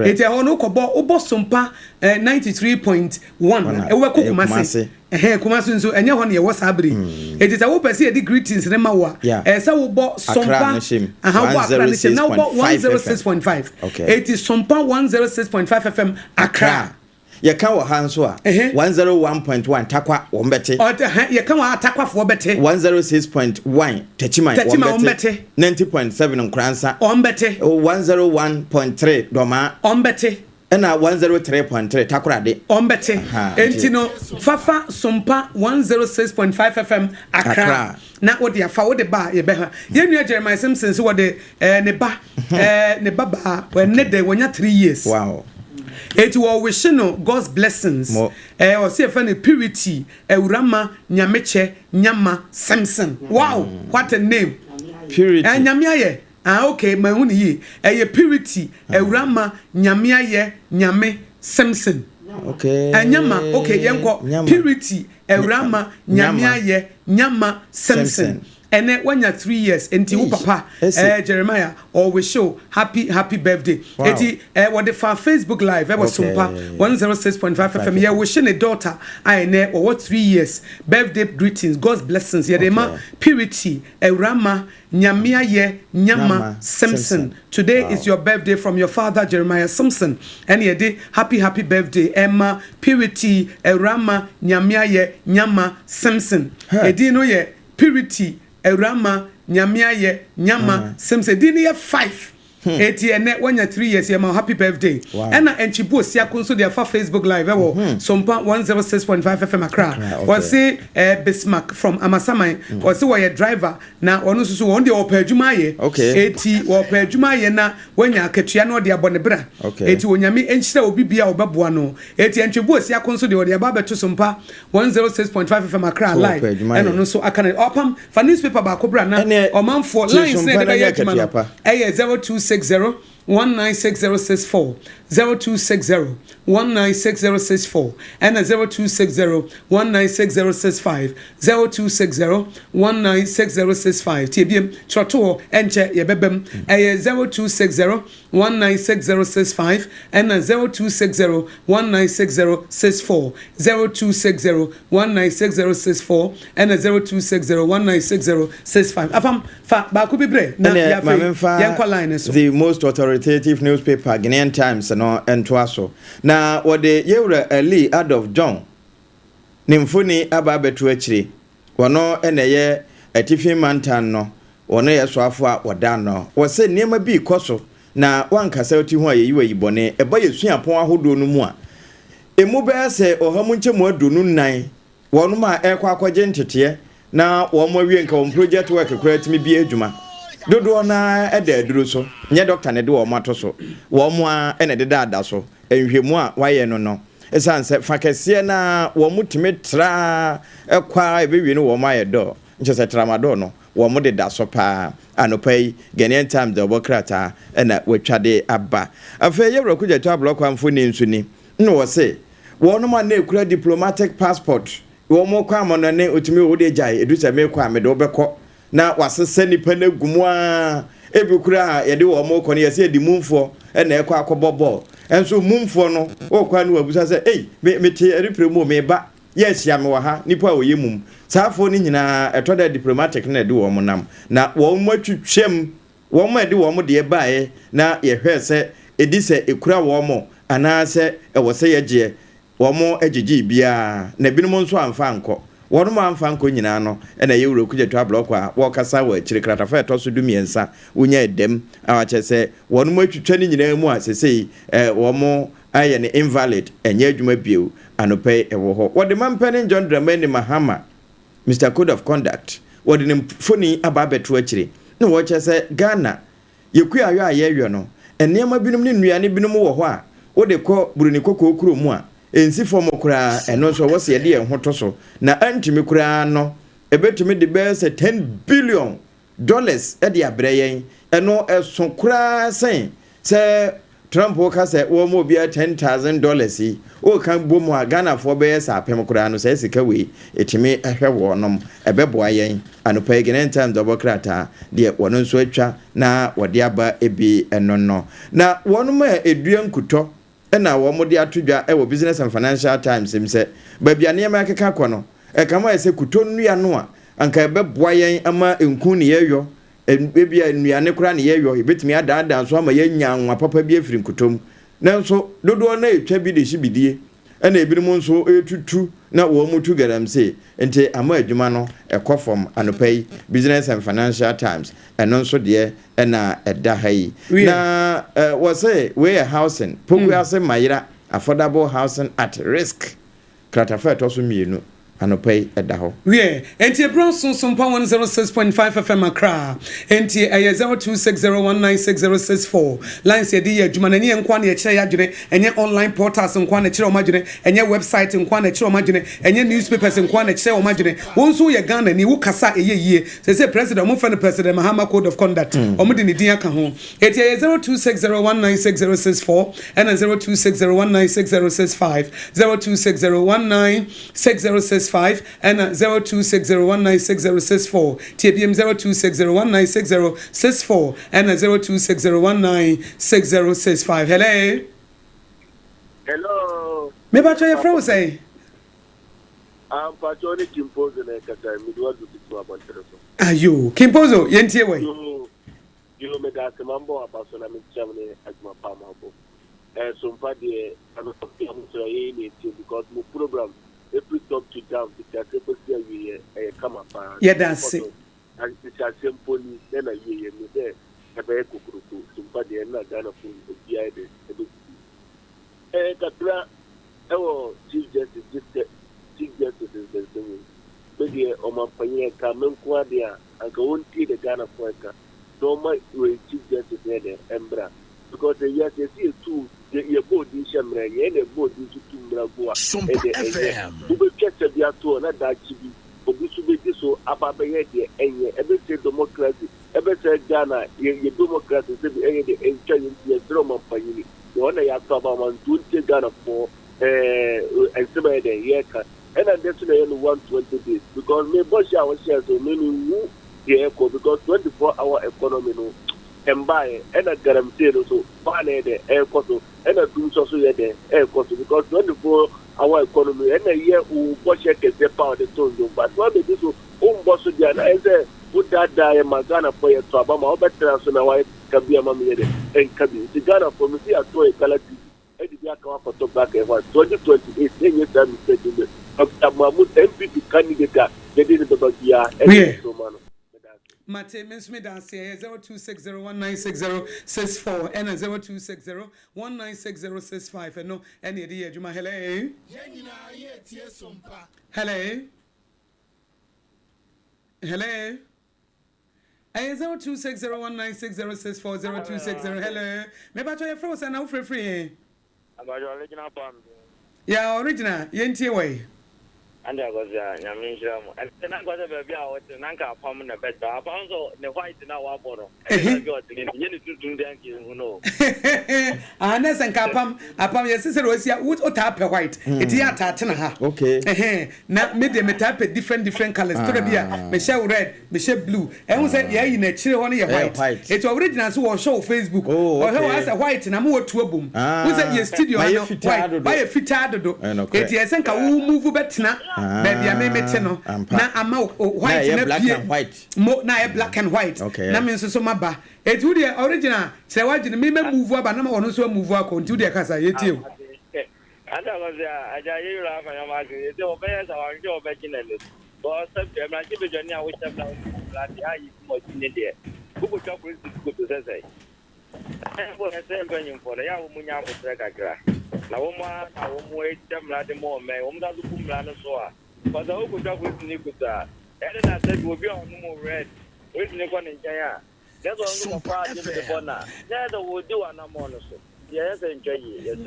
eti hono ko bo obo Sompa 93.1 ewe ko kumase kumase nso enye ho ne ye wasabri eti sa wo pese di greetings ne mawa sa wo bo Sompa wo Accra ne na wo 106.5 eti Sompa 106.5 FM Accra ye kan wo hanso a 101.1 takwa wo mbete ye kan wa takwa fo bete 106.1 techima wo mbete 90.7 nkransa wo mbete 101.3 doma wo mbete ena 103.3 takorade wo mbete entino fafa Sompa 106.5 FM Accra na wo de afa wo de ba ye be ha ye nua Jeremiah Simpson so wo de ne ba we ne de wonya 3 years wow it will wish no God's blessings or see a purity Urama Nyameche Nyama Samson wow what a name purity and Nyamiaye okay my own ye a purity Urama Nyamiaye Nyame Samson okay and Nyama okay yanko purity Urama Nyamiaye Nyama Samson and then when you're 3 years into papa Jeremiah always show happy birthday eti what the Facebook live was Sompa 106.5 FM yeah wishing a daughter I ne or what 3 years birthday greetings God's blessings yeah ma purity Rama Nyamia ye Nyama Simpson today is your birthday from your father Jeremiah Simpson and yeah day happy birthday Emma purity Rama Nyamia ye Nyama Simpson edi no ye purity Rama Nyamiaye Nyama Simse dini ya 5 eti ene wanya 3 years ya ma happy birthday ena enchibu siako so dia fa Facebook live ewo Sompa 106.5 FM Accra wasi Bismarck from Amasaman wasi wa driver na onu susu won de opa adwuma ye eti opa adwuma ye na wanya akatua na de abonebra eti onyame enhyira obi bia obeboa no eti enchibu siako so de ode aba beto Sompa 106.5 FM Accra live ena no so akana opam fa newspaper ba ko bra na omanfo lines na de ya kima no 0260 196064 0260 196064 and 0260 196065 0260 196065 tbm choto enche yebebem 0260 196065 and 0260 196064 0260 196064 and 0260 196065 afam fa ba ku bibre na ya fe yankwa line so the most authoritative newspaper Ghanaian Times no entwaso na wode yewra Ali out of John ne mfoni aba betu akire wono eneye atifi mantan no wono ye soafo a woda no wo se niema bi koso na wankasa oti ho ayeyi wayibone eba yesua pon ahodo no mu a emu be se ohamu nchemu adunu nan wono ma ekwa akwaje ntete na wo mo wie nka wo project work kura timi bi adwuma dodo na eda aduro so nye doctor ne de wo mato so wo mo a ene de dada so enhwemu a waye no esanse fakese na wo mutime tra ekwa ebewie no wo ma ye do nchese tramadol no wo mo de da so pa anopai Ghanaian Times de obokrata na wetwade aba afa ye brokuja to block amfo ni nsuni no wo se wo no ma na ekura diplomatic passport wo mo kwa mo no ne otumi wo de jai edu se me kwa me de obekọ na wasese nipa na gumu a ebikura ye de wo mo kọ ne ye se di mumfo na ekọ akọbọbọ enso mumfo no wo kwa no wabusa se me te repremo me ba yes ya me wa ha nipa wo yemum saafo ni nyina etoda diplomatic na de wo mo nam na wo mo twetwem wo mo de wo mo de baaye na ye hwe se edi se ekura wo mo ana se e wo se ye je wo mo agigi bia na binom nso amfa anko wono mo amfa anko nyina no na ye wuro kuje to block a wo kasa wa chire kratafa to so dumiensa wonya edem awache se wono mo twetwa ni nyina mu asesei wo mo aye ne invalid enye adwuma bio anope ewo ho wo de mampani John Dramani Mahama Mr. Code of Conduct wo de mfoni ababeto akire na wo chese Ghana yeku ayo ayehwe no enema binum ne nuane binum wo ho a wo de ko buruni kokko okuro mu a ensi form kura eno so wo se de enhoto so na antimi kura no ebetumi de be se $10 billion e de abrayen eno eso kura sen se Trump wo ka se wo mo bia $10,000 yi o kan bomu a Ghana fo be sa apem kura no se sika we etimi ehwe wo nom ebeboa yen anopa Ghanaian Times dobokrata de wono nso atwa na wode aba ebi eno no na wono ma eduan kuto na wo mo de atodwa e wo Business and Financial Times imse ba bia ne ma keka kono e kama ese kuto nnua no a anka ebeboa yen ama enku ne yeyo ebia nnuane kura ne yeyo ebetimi adaada so ama yenya nwa papa bi afiri nkutom nanso dodo na etwa bi de hibidie na ebinom nso etutu na wo mutu garamse ente ama adwuma no ekofom anopai Business and Financial Times eno nso de na eda hai na wo say we housing pogu ase mayira affordable housing at risk kratafa to so mienu anopai edaho we enti Bronson Sompa 106.5 FM Accra enti 0260196064 lines ye di adwuma na ne nkwa na ye kire ya dwene enye online portals nkwa na kire o madwene enye website nkwa na kire o madwene enye newspapers nkwa na kire o madwene wonso ye Ghana ni wo kasa eyeyie se president mo fa no President Mahama Code of Conduct o mo de ne din aka ho enti 0260196064 and 0260196065 0260196065 and 0260196064 TBM 0260196064 and 0260196065 hello me ba try from say Patroni Kimpozo na kata midwa dukitu abantero ayo Kimpozo yentie we yo me da semambo abaso na mchamne Agya Apam Apam Sompa de anotokia mso ye ni because mo program every talk to down because every year we come up yeah that's it and it's a simple then a year me there ebe kukuruku Sompa de na Ghana fu bia de katra ewo chief justice is the same maybe o ma panye ka menko ade a anka wonti de Ghana fu eka no ma we chief justice there embra because the year they see two ye board in shamra ye na board in two mbra go a Sompa FM ube kete bia to na da chibi obi su be so ababe ye de enye ebe say democracy ebe say Ghana ye democracy say be enye de encha ye drama panyini yo na ya to ba man do te Ghana for and some de ye ka and that's na ye 120 days because me boss ya was share so many who ye ko because 24-hour economy no embaye and a guarantee so fane de air costo and a do so ye de air costo because 24-hour economy and a year who watch ke the power the tone but what be this so boss dia na eze put that die magana for your to abama obetra so na why kabia mama ye de en kabi the Ghana for me see ato e kalati e di aka wa photo back e 2028 any time mistake Dr. Mahmoud MPP candidate did the Aboagye Mate, Miss me dance here 0260196064 and 0260196065 and no any idea Juma hello. Hello. Hello. 0260196064 0260 hello. Maybe I try your frozen now for free. About your original palm. Yeah, original. Yenti way. And I was Yaminjam. And then I got a baby out in Nanka Palm in the bed. I found the white in our bottle. And got to do the you know. Anes and Apam, your sister was here. What type of white? It's here Tatana. Okay. Now, made them type of different colors. To be Michelle red, Michelle blue. And we said, yeah, in a chill on your white. It's original who was show Facebook. Oh, as a white and I'm more to a boom. Who said your studio? By a fitado. It's yes, and who move better. Baby, I may met no. Now I'm white and black and white. More now black and white. Okay. That means so much. It's who the original. Say what you may move up, and I'm also move up on to the casa. You too. And I was I hear laugh and I'm asking, it's your best, our job making a list. But I'm not giving you a which I'm glad I is much in India. Who would talk with good to say? I'm going to send penny for the young Munya with Regagra. Now, I won't wait them like the more man, does the Pumlan so. But the whole talk with Nikuta. And I said, we'll be on more red with Nikon in Jaya. That's all part of the bonnet. That's what we'll do on a monocle. Yes, enjoy it.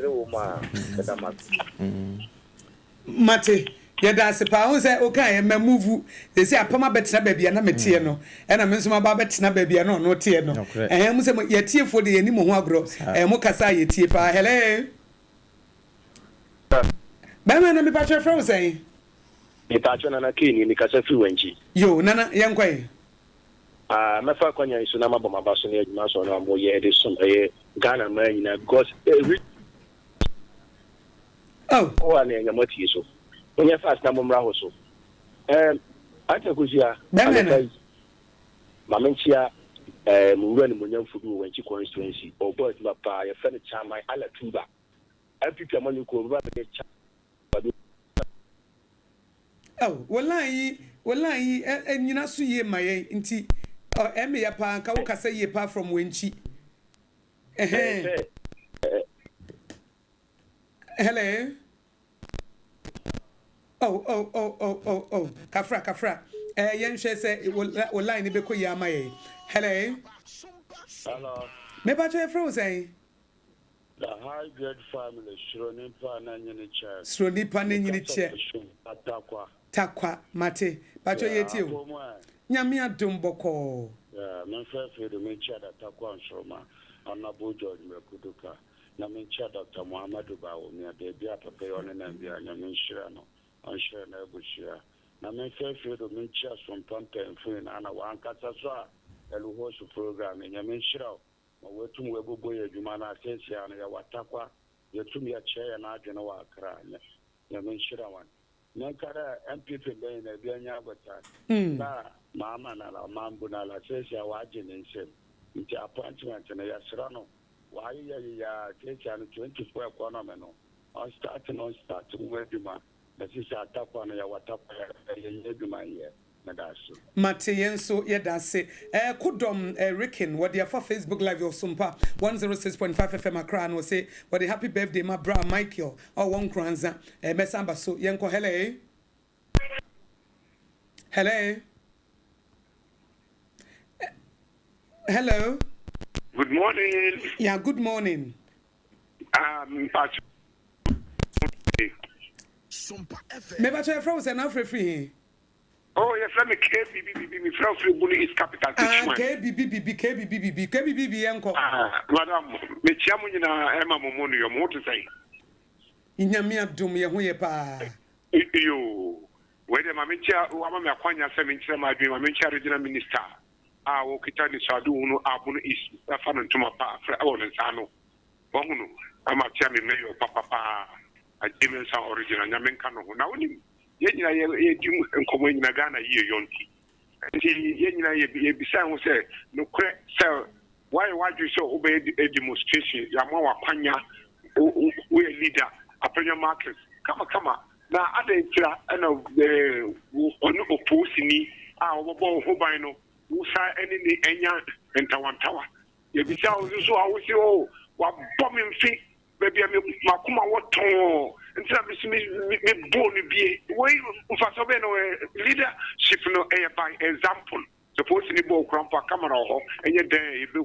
Mate, yeah, that's a pound. Say, okay, and move. They say, Apama better baby, and I'm a tiano. And I'm Miss Mababet, baby, and no tiano. And I'm saying, you're tear for the animal agro. And Mokasa, you tear. Hello. Bama, I'm a patcher from saying. You touch on a king in the Casafu Wenchi. You, Nana, young quay. My father is a number of my boss and Mass on a more year this Sunday. Ghana man, got oh, one in a motizo. When you fast number Rahoso. I think was here. Mamencia, Muran Munyan Fugu when she constituency, or both Mapa, a furniture, my Alatuba. I pick a money called Rabbit. Oh, well, and you know, so ye my inti. Oh, Emmy Appa, Kauka say ye apart from Winchi. Hello. Oh. Kafra. Yanshe say it will line the Beko Yamae. Hello. Hello. Maybe I frozen. The high grade family, Shronipa Nanyan chair. Shronipa Nanyan chair. Takwa, Mate. But you're too. Yamia Dumboko. Yeah, my first feed the main chair that Takwa and Shoma. Honorable George Mekuduka. Namincha Dr. Muhammadu Bawo, near the Abia Appiah and Yamin Shirano, on Shirano Bushia. Namin Fairfield of Minchas from Pampa and Finn, and a one Cataswa, a Luhosu program in Yamin Shiro. We're two Webuboy, Jumana, Tensia, and Yawatakwa, the Tumia chair and Adjanoa Kra, Yamin Shirawan. Nankara MPP Bain, a Bianya Bata, Mamma, and our Mambuna, Tensia, Wajin, and Sim. Into appointment and a Yasrano. Why, take 24 economy. On starting, where do man? That is a tap on your tap, my year. Mate, so yeah, that's it. Kudom Rickin, what they are for Facebook Live or Sompa 106.5 FM Akran will say, what a happy birthday, my bra Michael, or one Kranza, Messamba, so Yanko, hello. Hello. Good morning. Yeah, good morning. Maybe I try frozen now for free. Oh, yes, let me KBBB, from Bully is capital. KBBB, uncle. Madam, Michamunina, Emma Momoni, your motor say. In your mere doom, your way, pa. You, whether my Micha, Wamma Quanya 7 my dream, my Micha regional minister. I will kitani Sadu, Abun is a fan to my pa, for our Sano. Bono, I'm a chairman, mayor, papa, a Jimmy's original Yamencano. Now, Yenina, you and Common in Ghana, ye yonki. And Yenina, beside will say, no, sir, why do you so obey a demonstration? Yamawa Panya, we a leader, Appiah Marcus. Come on. na adentra na ono opposini a obo ho ban no wusa ene ne enya ntawantawa ye bisa so a wo se o wa bom mfi baby makuma woton ntia me bo no bie we mfa so be no leadership no by example suppose ni bo krampa camera ho enye den e be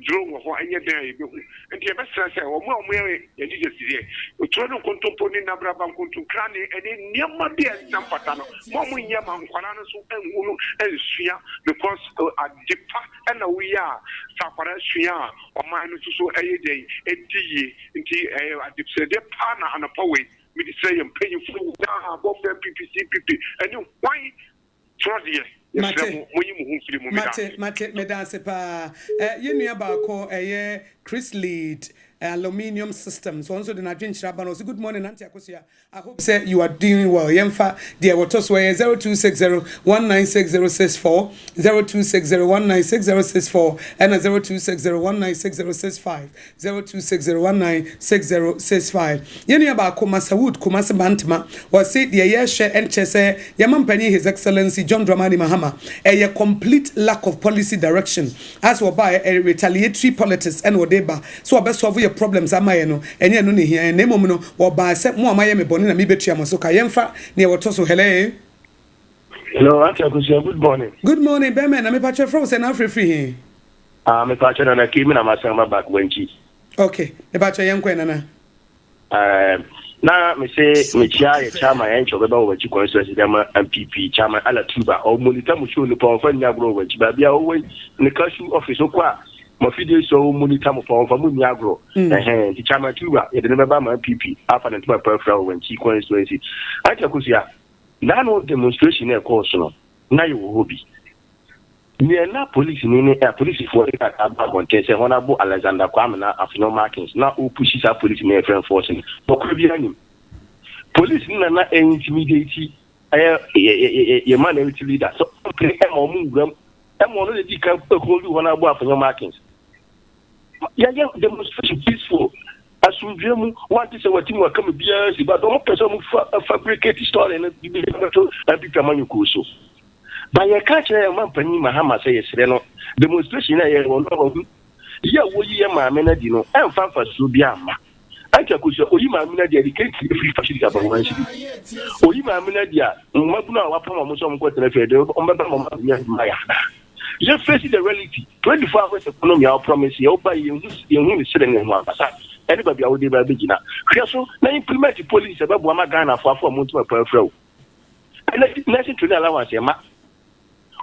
drone ho enye den e be hu ntia be stress e o mo ye DJ sie o tro no kontompo ni nabra ban kontum krane ene niam bi example no mo nyama nkwala no so enwu no ensua because adipa na we are sakwara sua o man no so eye den ediye nti adipse de pa na anapa we me dey say am paying for na above PPC and why trust Mate, medanse pa. Yenu abako Chris Lead aluminium systems. Also the Nigerian Shabanos. Good morning, Auntie Akosua. I hope say you are doing well. Yemfa, dear Watos way 0260-196-064, 0260-196-064, and 0260-196-065, 0260-196-065. Yenu abako Masawood Kumasa Bantama was say the year share and chese Yamampani His Excellency John Dramani Mahama. A complete lack of policy direction as well by a retaliatory politics and whatever. So I best solve your problems amayeno enye no ne hia enemo no wo ba se mo amaye me boni na me betua mo so ka yemfa ne woto so hele. Hello, Auntie Akosua, good morning. Good morning, Bemen. Na me patche from say na free here. Me patche na kimi na masama back wenchi. Okay, me patche yenkwe nana. Na me say me chia ye chama encho beba wo wenchi constituency dem MPP chama ala tuba o monitor mu show ni pa fa nya gro wenchi ba bia wo ni cashew office okwa mo fide so monitor mu fa mu nya gro the chama tuba ye de beba ma MPP afa na tuba pa fra wenchi constituency. Auntie Akosua, na no demonstration e course no na ye wo hobi ni na police ni police for that about say honorable Alexander Kwame na afino markings na o push sa police ni friend force ni bokro bi anim police ni na intimidate ye man elite leader so play em o mu gram em no dey kan ko lu honorable afino markings ya demonstration peaceful asumdwemu want to say what you come bia si ba do person mu fabricate story na bi to abi kamanyo ko so. But you catch a man, Penny Mahama say, no demonstration. I will ya wo ye ma me na di no emfa fa so bia ma Agya Appiah oyi ma me na di dedicate free facility about shi oyi ma me na di a mmaguna wa pama mo so mo ko tele fe de o mbeba mo ma ya you face the reality 24 hours economy our promise you buy you hu sire ne ho asa anybody a wo dey ba begina hwe so na implement police e be bo ma Ghana for mo to pa frau and let's to allowance ma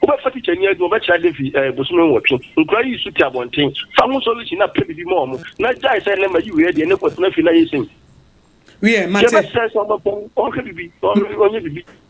oba fati chania do ba cha lefi bosuno nwotwe nkura yi su ti abonten fa mo solution na pe bi mo na jai say na ma yi we de ne ko na fi na yesin we mate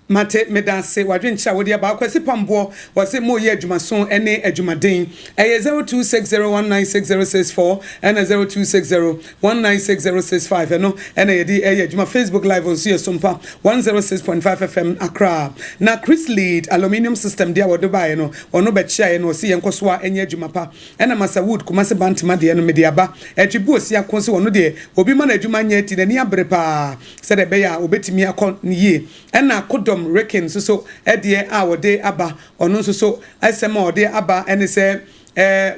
Mate medanse wadwencha wodi aba akwese pambo wase mo ye adwumason ene adwumaden 0260196064 and 0260196065 eno ene yedi adwuma Facebook live on Sompa 106.5 FM Accra na Chris Lead aluminium system dia wodo bae no ono be chia ye no si yenkoso a enye adwuma pa ena Masawood Kumase Bantama de no mediaba ejibu osi akonse wono de obi ma na adwuma nya ti na ni abre pa se de be ya obetimi akon ye ena kodo Reckon so edie a wode aba ono so asema wode aba ene se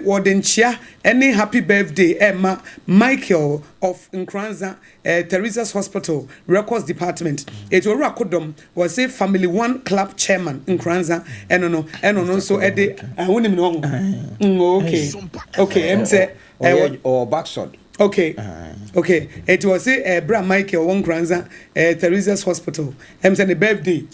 wodenchia any happy birthday Emma Michael of Nkranza Teresa's Hospital Records Department it will rakodom was say family one club chairman Nkranza eno so ede wonim no okay em say or backside. Okay. It was Bra Michael Nkranza Teresa's Hospital. I'm saying the birthday.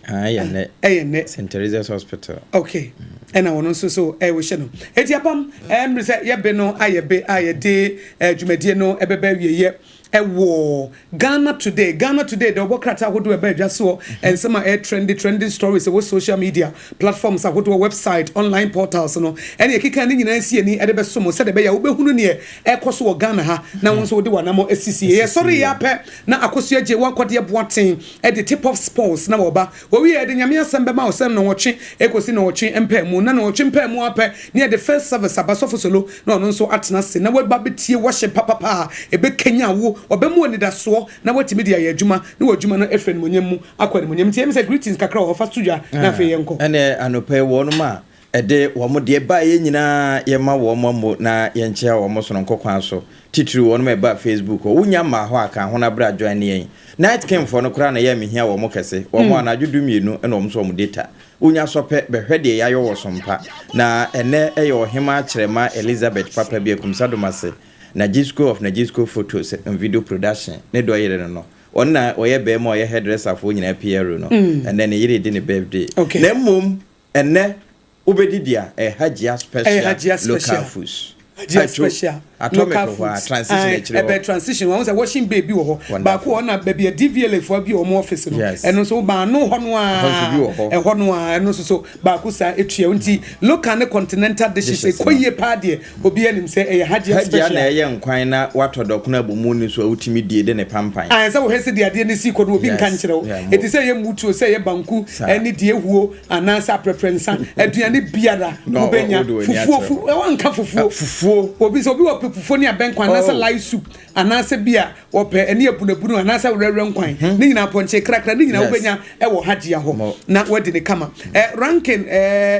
St. Teresa's Hospital. Okay. And I want so we shall know. Agya Apam reset ya beno aye day jumedie ebebe ye Ewo Ghana today the Obokrata would do a better so and some are trendy stories with social media platforms are go to a website online portals no and you can see any edebe somo said be ya obehunu ne ekoso Ghana ha na won so de wanamo SCCA sorry ya pe na Akosua je wan kwode boaten at the tip of sports na woba we e de nyame asem ma osem no wotwe ekosi no wotwe empemu na wotwe empemu ape near the first service abasofo solo no so atena se na we ba betie worship papa ebe Kenya wo obemu oni da so na watimi dia ye adwuma na wadwuma no efre no nyam mu akwade mo nyam tie me say greetings kakra ho fa studua na fe yenko ene anope wonu ma ede wo mo de ba ye nyina ye ma wo mo na ye nchia wo mo so nkokwan so titiri wonu ma ba Facebook o unya ma ho aka ho na bra join ne yen night came for no kra na ye me hia wo mo kese wo mo anadwodu mienu ene wo mo so mo data unya sope behwe de ya yo wo sompa na ene eye ohema kirema Elizabeth papa bi akumsadomase na Gisco of Nagisco photos and video production ne do yere no onna oye be mo oye hairdresser fo nyina Pierre no and then yere di ne birthday na mum enne ubedidia Agya special local foods Agya special atomic transition e be transition one say washing baby wo ho ba ko na baby DVL for bi o mo office no eno so ba no ho no a eno so ba ko sa etua unti local and continental dishes e koye pa de obi anim say e Agya special na ye nkwan na watodok na bomu ni so utimi die de ne pampan say wo hese de ade ne si kodo obi nkan kire eti say ye mutuo say ye banku eni de huo anansa preference aduane biara obenya fufu e wanka fufu obi so obi wo fufoni abenkwan na say live soup anase bia wo pe eni abunabunu anase wurere nkwan ni nyina ponche krakra ni nyina wobenya e wo Agya ho na wadi ne kama ranking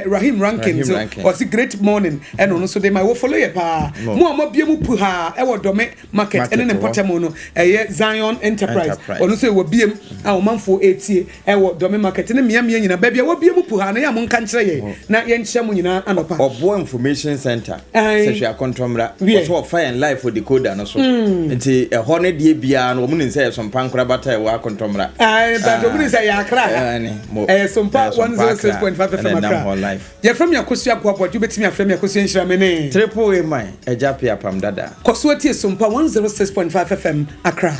Rahim ranking so o si great morning eno no so dey my wo follow ye pa mo amabie mu pu ha e wo dome market ene ne potamo no ye Zion Enterprise ono so wo biem a wo manfo etie e wo dome market ne mia nyina ba bia wo bie mu pu ha na ya mo nka nkire ye na ye nkyia mu nyina anopa obo information center sehwe akontomra so fire and life for decoder no so nti ho ne die bia no mo nin say Sompa nkora bata wa akontomra ba do mo say ya akra Sompa 106.5 FM akra ye from Akosua Aboagye betimi afrem Akosua nhyira me ne triple A man Agya Appiah Apam Dadaa Kosua tie Sompa 106.5 FM akra